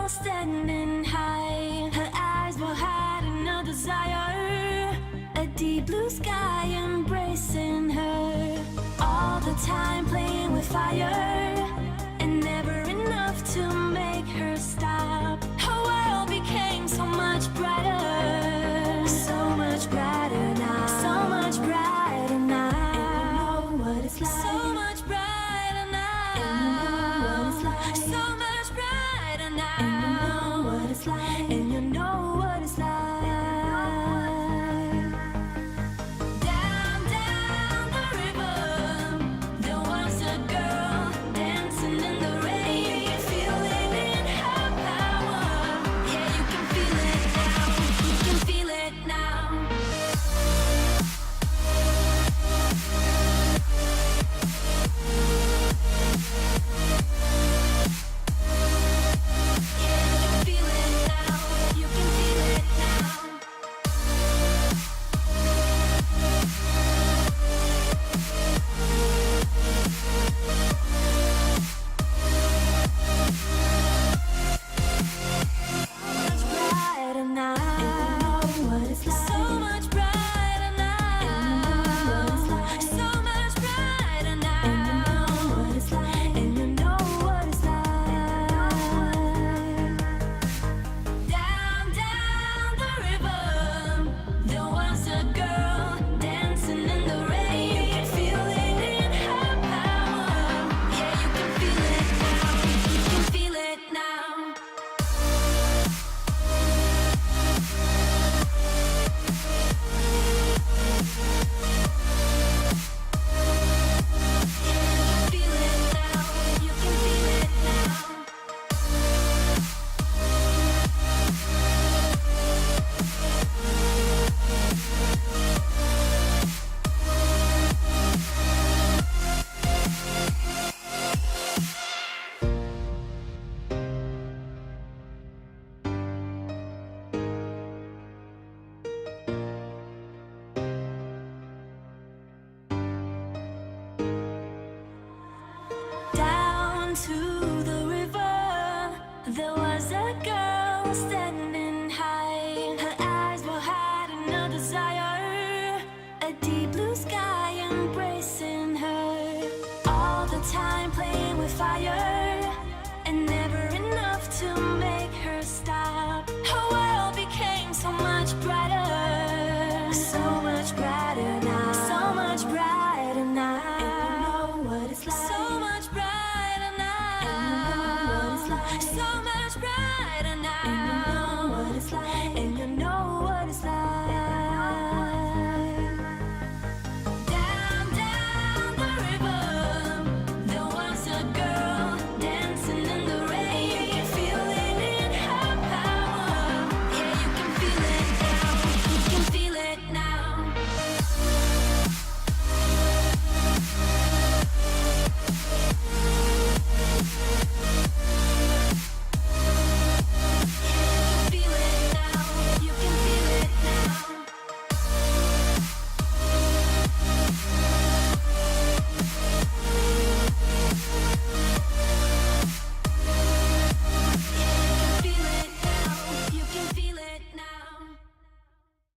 girl standing high. Her eyes were hiding a desire, a deep blue sky embracing her. All the time playing with fire, and never enough to make her stop. Her world became so much brighter, so much brighter now, so much brighter now. And you know what it's like, so much brighter now. And you know what it's like, so much brighter now. And you know what it's like, and you know what it's like. Down, down the river, there was a girl dancing in the rain. You can feel it in her power. Yeah, you can feel it now. You can feel it now. Yeah, you can feel it now. You can feel it now. Much brighter now. And you know what it's like. So much brighter now. And you know what it's like. So much brighter now. And you know what it's like. And you know what it's like. Down, down the river, there was a girl dancing in the rain. You can feel it in her power. Yeah, you can feel it now. You can feel it now. Feel it now. You can feel it now. Down to the river, there was a girl standing high. Her eyes were hiding a desire, a deep blue sky embracing her. All the time playing with fire,